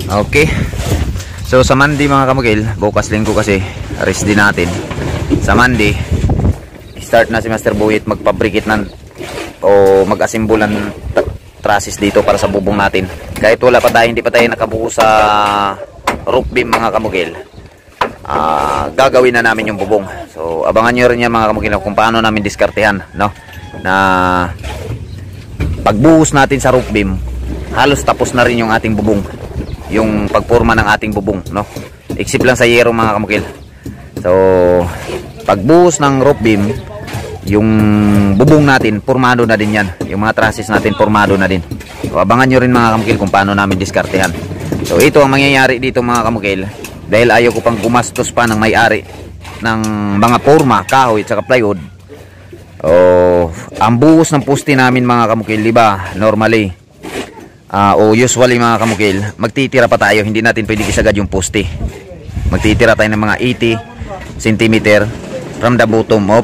Okay. So sa Monday mga kamukil, bukas linggo kasi rest din natin. Sa Monday, start na si Master Buhit magpabrikit ng o mag-asimbulan trusses dito para sa bubong natin. Kahit wala pa tayo, hindi pa tayo nakabuo sa roof beam mga kamukil, gagawin na namin yung bubong. So abangan nyo rin yan mga kamukil kung paano namin diskartehan, no? Na pagbuhos natin sa roof beam, halos tapos na rin yung ating bubong, yung pagporma ng ating bubong, no? Except lang sa yero mga kamukil. So pagbuhos ng roof beam, yung bubong natin formado na din yan, yung mga trusses natin formado na din. So abangan nyo rin mga kamukil kung paano namin diskartehan. So ito ang mangyayari dito mga kamukil, dahil ayaw ko pang gumastos pa ng may-ari ng mga forma, kahoy at saka plywood. Ang buhos ng poste namin mga kamukil, diba, normally o usually mga kamukil, magtitira pa tayo, hindi natin pwede isagad yung poste. Magtitira tayo ng mga 80 cm from the bottom of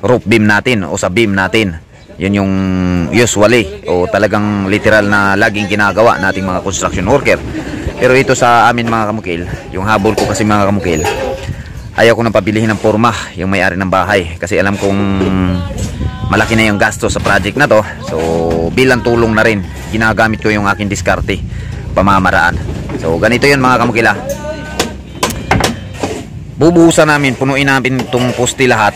roof beam natin o sa beam natin. Yun yung usually o talagang literal na laging ginagawa nating mga construction worker. Pero ito sa amin mga kamukil, yung habol ko kasi mga kamukil, ayaw ko nang pabilihin ng forma yung may-ari ng bahay kasi alam kong malaki na yung gasto sa project na to. So bilang tulong na rin, ginagamit ko yung aking diskarte pamamaraan. So ganito yun mga kamukil. Bubuhusan namin, punuin namin itong poste lahat.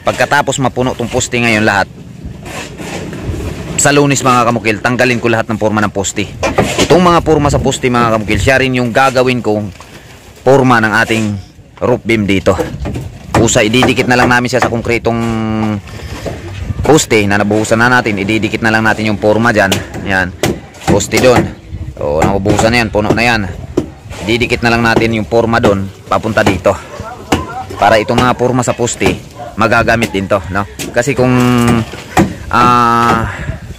Pagkatapos mapuno itong poste ngayon lahat, sa Lunes mga kamukil, tanggalin ko lahat ng forma ng poste. Itong mga forma sa poste mga kamukil, siya rin yung gagawin kong forma ng ating roof beam dito. Pusa, ididikit na lang namin siya sa konkretong poste na nabuhusan na natin. Ididikit na lang natin yung forma dyan. Yan, poste doon. O nabuhusan na yan, puno na yan. Ididikit na lang natin yung forma doon papunta dito, para itong mga forma sa poste magagamit din to, no? Kasi kung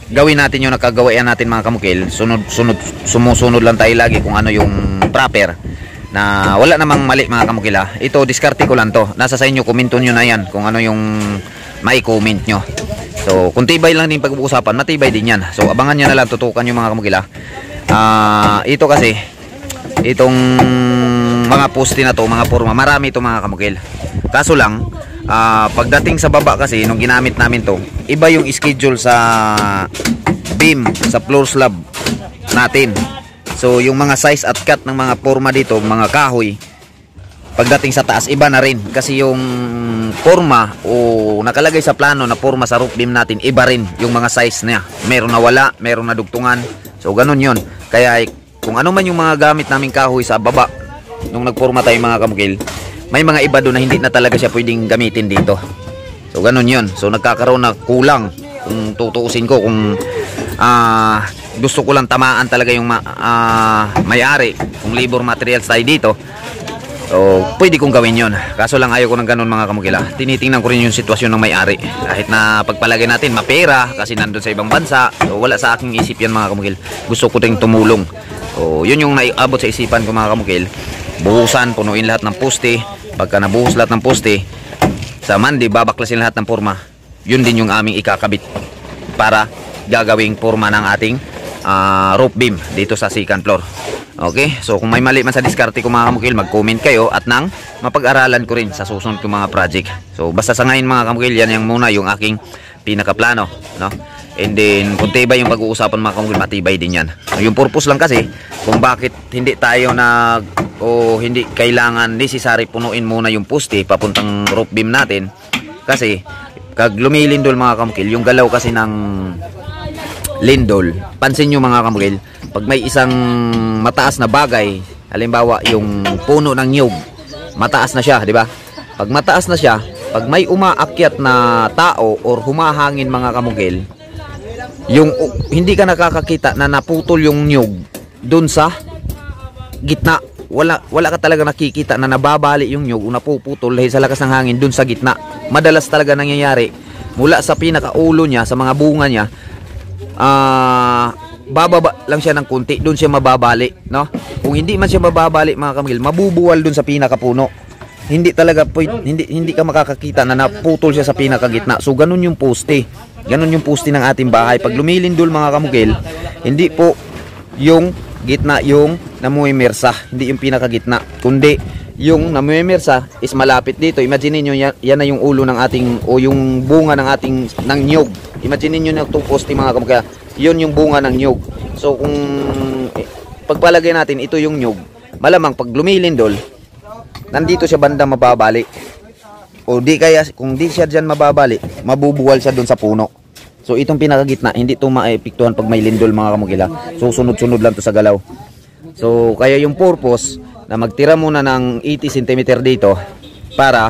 gawin natin yung nakagawayan natin mga kamukil, sumusunod lang tayo lagi kung ano yung proper, na wala namang mali mga kamukil. Ito diskarte ko lang to, nasa sa inyo, komento nyo na yan kung ano yung may comment nyo. So kung tibay lang din pag-uusapan, matibay din yan. So abangan nyo na lang, tutukan nyo mga kamukil. Ito kasi itong mga poste na to, mga forma, marami ito mga kamukil. Kaso lang pagdating sa baba kasi nung ginamit namin to, iba yung schedule sa beam, sa floor slab natin. So yung mga size at cut ng mga forma dito, mga kahoy, pagdating sa taas iba na rin, kasi yung forma o nakalagay sa plano na forma sa roof beam natin, iba rin yung mga size niya. Meron na wala, meron na dugtungan. So ganun yun. Kaya kung ano man yung mga gamit naming kahoy sa baba nung nagforma tayo mga kamukil, may mga iba doon na hindi na talaga siya pwedeng gamitin dito. So ganun yun. So nagkakaroon na kulang, kung tutuusin ko, kung gusto ko lang tamaan talaga yung may-ari, kung labor materials tayo dito, so pwede kong gawin yun. Kaso lang ayaw ko ng ganun mga kamukila. Tinitingnan ko rin yung sitwasyon ng may-ari. Kahit na pagpalagay natin mapera kasi nandun sa ibang bansa, so wala sa aking isip yan mga kamukil. Gusto ko rin tumulong. So yun yung naiabot sa isipan ko mga kamukil. Buhusan, punuin lahat ng poste. Pagka nabuhos lahat ng poste, sa Monday babaklasin lahat ng forma. Yun din yung aming ikakabit para gagawing forma ng ating roof beam dito sa second floor. Okay, so kung may mali man sa diskarte ko mga kamukil, mag-comment kayo at nang mapag-aralan ko rin sa susunod kong mga project. So basta sa ngayon mga kamukil, yan yung muna yung aking pinakaplano, no? And then kung tibay yung pag-uusapan mga kamukil, matibay din yan. Yung purpose lang kasi kung bakit hindi tayo hindi kailangan necessary punuin muna yung poste papuntang roof beam natin, kasi kag lumilindol mga kamukil, yung galaw kasi ng lindol, pansin nyo mga kamukil, pag may isang mataas na bagay, halimbawa yung puno ng nyug, mataas na siya, di ba? Pag mataas na siya, pag may umaakyat na tao or humahangin mga kamukil, yung hindi ka nakakakita na naputol yung nyug dun sa gitna. Wala ka talaga nakikita na nababali yung nyug o napuputol dahil sa lakas ng hangin dun sa gitna. Madalas talaga nangyayari mula sa pinakaulo niya, sa mga bunga niya, bababa lang siya ng kunti, dun siya mababali, no? Kung hindi man siya mababali mga kamukil, mabubuwal dun sa pinakapuno. Hindi talaga hindi ka makakakita na naputol siya sa pinakagitna. So ganun yung poste. Ganun yung poste ng ating bahay. Pag lumilindol mga kamukil, hindi po yung gitna yung namuimersa, hindi yung pinakagitna, kundi yung namuimersa is malapit dito. Imagine niyo yan na yung ulo ng ating o yung bunga ng ating ng nyug. Imagine niyo na itong poste mga kamukha. Yun yung bunga ng nyug. So kung pagpalagay natin ito yung nyug, malamang pag lumilindol, nandito siya banda mababali. O di kaya kung di siya diyan mababali, mabubuwal siya doon sa puno. So itong pinakagitna, hindi ito maepektuhan pag may lindol mga kamukila. So sunod-sunod lang to sa galaw. So kaya yung purpose na magtira muna ng 80 cm dito para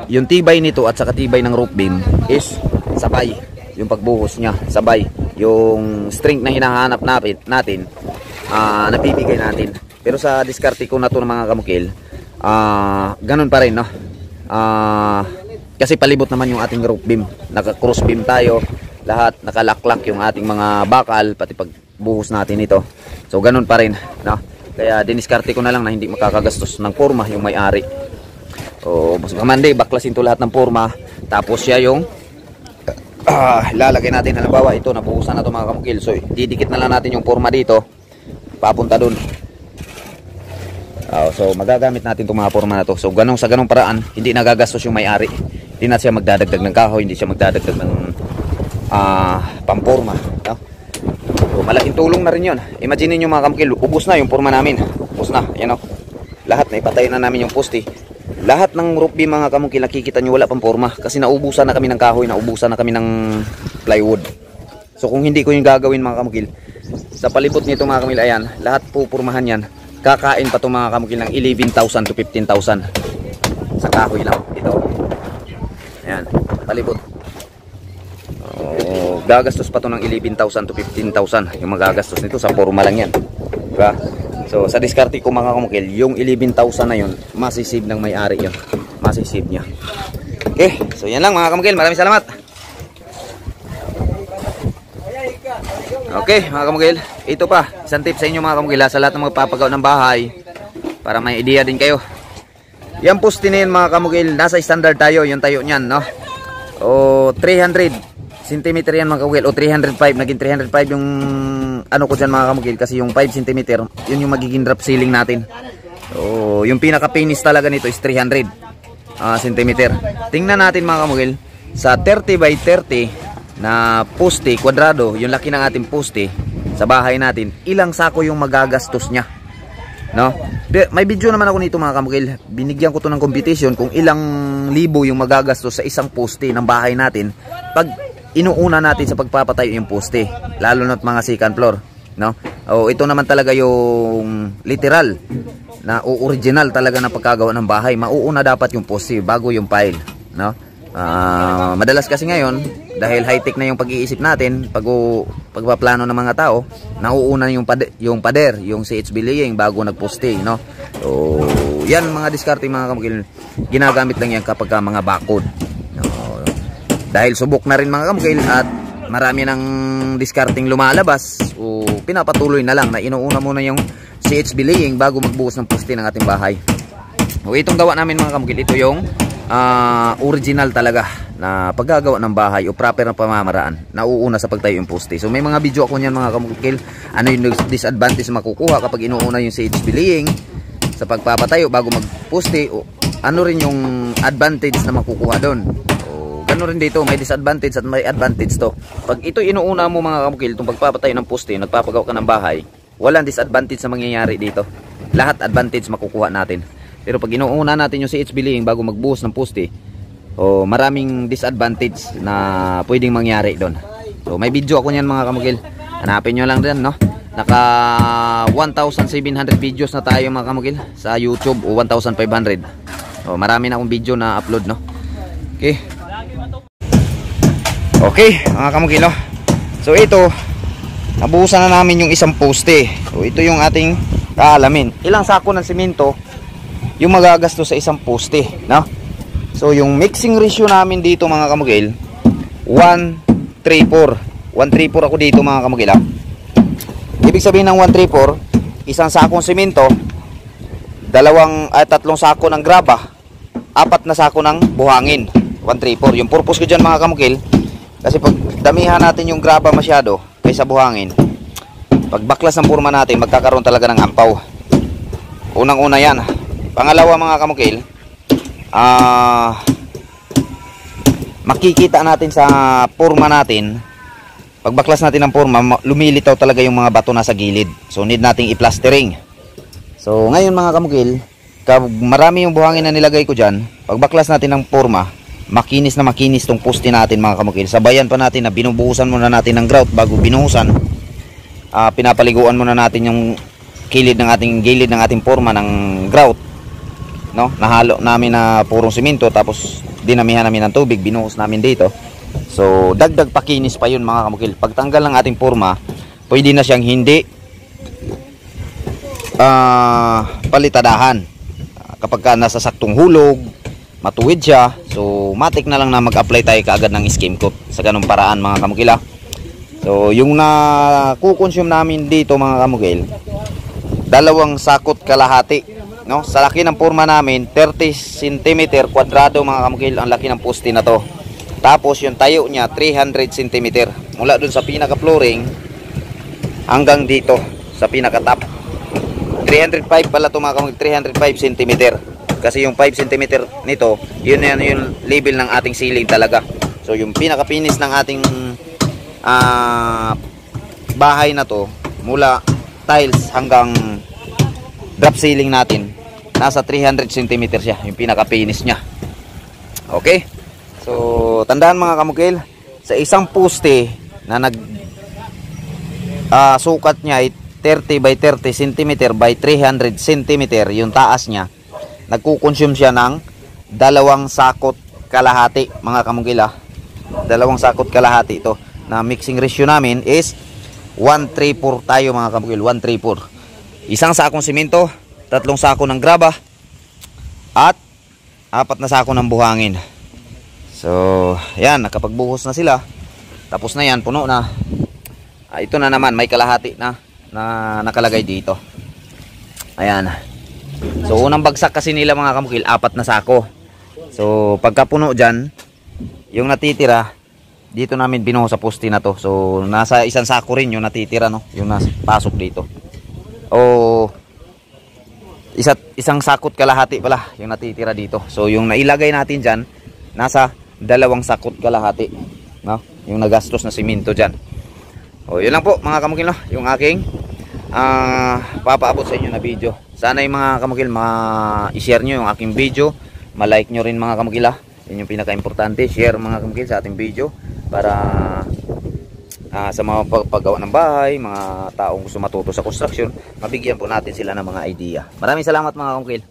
yung tibay nito at saka tibay ng rope beam is sabay. Yung pagbuhos niya, sabay. Yung strength na hinahanap natin, napibigay natin. Pero sa diskarte ko na to ng mga kamukil, ganun pa rin, no? Kasi palibot naman yung ating rope beam, naka cross beam tayo, lahat nakalaklak yung ating mga bakal, pati pagbuhos natin ito. So ganun pa rin, no? Kaya diniskarte ko na lang na hindi makakagastos ng forma yung may-ari. O kamande, baklasin to lahat ng forma, tapos siya yung lalagay natin. Halimbawa ito, nabuhusan na to mga kamukil, so didikit na lang natin yung forma dito papunta dun. So magagamit natin itong mga forma na to. So sa ganong paraan, hindi nagagastos yung may-ari. Hindi na siya magdadagdag ng kahoy, hindi siya magdadagdag ng pamporma, no? So malaking tulong na rin yun. Imagine nyo mga kamukil, ubos na yung forma namin. Ubos na, yan o. Lahat na ipatay na namin yung poste. Lahat ng rope beam mga kamukil, nakikita nyo wala pang forma. Kasi naubusan na kami ng kahoy, naubusan na kami ng plywood. So kung hindi ko yung gagawin mga kamukil, sa palibot nito mga kamukil, ayan, lahat pupurmahan yan. Kakain pa ito mga kamukil ng 11,000 to 15,000 sa kahoy lang. Ito. Ayan, palibot. Gagastos pa ito ng 11,000 to 15,000. Yung magagastos nito sa forma lang yan. Diba? So sa diskarte ko mga kamukil, yung 11,000 na yun, masisave ng may-ari yun. Masisave niya. Okay, so yan lang mga kamukil. Maraming salamat. Okay mga kamukil, ito pa isang tip sa inyo mga kamukil, sa lahat ng magpapagawa ng bahay, para may idea din kayo. Yan poste na yan mga kamukil, nasa standard tayo yung tayo nyan, no? O 300 cm yan mga kamukil, o 305, naging 305 yung ano ko dyan mga kamukil, kasi yung 5 cm yun yung magiging drop ceiling natin. So yung pinaka finish talaga nito is 300 cm. Tingnan natin mga kamukil, sa 30 by 30 na poste, kwadrado, yung laki ng ating poste sa bahay natin, ilang sako yung magagastos niya, no? May video naman ako nito mga kamukil, binigyan ko to ng competition kung ilang libo yung magagastos sa isang poste ng bahay natin pag inuuna natin sa pagpapatayo yung poste, lalo na't mga second floor, no? O ito naman talaga yung literal na original talaga na pagkagawa ng bahay. Mauuna dapat yung poste bago yung pile, no? Madalas kasi ngayon, dahil high-tech na yung pag-iisip natin, pagpaplano ng mga tao, nauuna yung pader, yung CHB laying bago nagposte, no? So yan mga diskarte mga kamukil, ginagamit lang yan kapag mga bakod, no? Dahil subok na rin mga kamukil at marami ng diskarting lumalabas, o pinapatuloy na lang na inuuna muna yung CHB laying bago magbuhos ng poste ng ating bahay. O itong gawa namin mga kamukil, ito yung original talaga na paggagawa ng bahay o proper na pamamaraan, nauuna sa pagtayo yung poste. So may mga video ako niyan mga kamukil, ano yung disadvantage makukuha kapag inuuna yung CHB laying sa pagpapatayo bago magposte, o ano rin yung advantage na makukuha doon. O ganoon rin dito, may disadvantage at may advantage to. Pag ito inuuna mo mga kamukil, itong pagpapatayo ng poste, nagpapagawa ka ng bahay, walang disadvantage na mangyayari dito. Lahat advantage makukuha natin. Pero pag inuuna natin yung CHB laying bago magbuhos ng poste, o maraming disadvantage na pwedeng mangyari doon. So may video ako niyan mga kamukil, hanapin nyo lang din, no? Naka 1,700 videos na tayo mga kamukil sa YouTube, o 1,500. So marami na akong video na upload, no? Okay. Okay mga kamukil, no? So ito, nabuhusan na namin yung isang poste. So ito yung ating kaalamin. Ilang sako ng simento yung magagastos sa isang poste, no? So yung mixing ratio namin dito mga kamukil, 1:3:4. 1:3:4 ako dito mga kamukil, ha? Ibig sabihin ng 1:3:4, isang sakong simento, tatlong sako ng graba, 4 na sako ng buhangin. 1:3:4. Yung purpose ko dyan mga kamukil, kasi pag damihan natin yung graba masyado kaysa buhangin, Pagbaklas ng purma natin, magkakaroon talaga ng ampaw. Unang-una yan. Pangalawa mga kamukil, makikita natin sa purma natin, pagbaklas natin ng purma, lumilitaw talaga yung mga bato na sa gilid. So need nating i-plastering. So ngayon mga kamukil, marami yung buhangin na nilagay ko dyan. Pagbaklas natin ng purma, makinis na makinis tong poste natin mga kamukil. Sabayan pa natin na binubuhusan muna natin ng grout. Bago binuhusan, pinapaliguan muna natin yung gilid ng ating purma ng grout, no? Nahalo namin na purong simento, tapos dinamihan namin ng tubig, binuhos namin dito. So dagdag pakinis pa yun mga kamukil. Pagtanggal ng ating purma, pwede na siyang hindi palitadahan. Kapag ka nasa saktong hulog, matuwid siya, so matik na lang na mag-apply tayo kaagad ng skim coat sa ganung paraan mga kamukil. So yung nakukonsume namin dito mga kamukil, 2 sakot kalahati, no? Sa laki ng purma namin, 30 cm kwadrado mga kamukil ang laki ng poste na to. Tapos yung tayo niya 300 cm mula dun sa pinaka flooring hanggang dito sa pinaka top. 305 pala to mga kamukil, 305 cm. Kasi yung 5 cm nito, yun yung level ng ating ceiling talaga. So yung pinaka finish ng ating bahay na to, mula tiles hanggang drop ceiling natin, nasa 300 cm siya, yung pinaka finish nya. Okay, so tandaan mga kamukil, sa isang poste na sukat nya ay 30 by 30 cm by 300 cm yung taas nya, nagkukonsume siya ng 2 sakot kalahati mga kamukil. 2 sakot kalahati ito. Na mixing ratio namin is 1:3:4 tayo mga kamukil, 1:3:4. Isang sakong simento, 3 sako ng graba, at 4 na sako ng buhangin. So yan, nakapagbuhos na sila. Tapos na yan, puno na. Ito na naman, may kalahati na nakalagay dito. Ayan. So unang bagsak kasi nila mga kamukil, 4 na sako. So pagka puno dyan, yung natitira, dito namin binuhos sa poste na to. So nasa 1 sako rin yung natitira, no? Yung pasok dito. O isang sakot kalahati pala yung natitira dito. So yung nailagay natin dyan, nasa 2 sakot kalahati, no? Yung nagastos na simento dyan. O yun lang po mga kamukil, no? Yung aking papaabot sa inyo na video. Sana yung mga kamukil i-share nyo yung aking video, ma-like nyo rin mga kamukil. Yun yung pinaka-importante, share mga kamukil sa ating video, para sa mga paggawa ng bahay, mga taong gusto matuto sa construction, mabigyan po natin sila ng mga idea. Maraming salamat mga kamukil.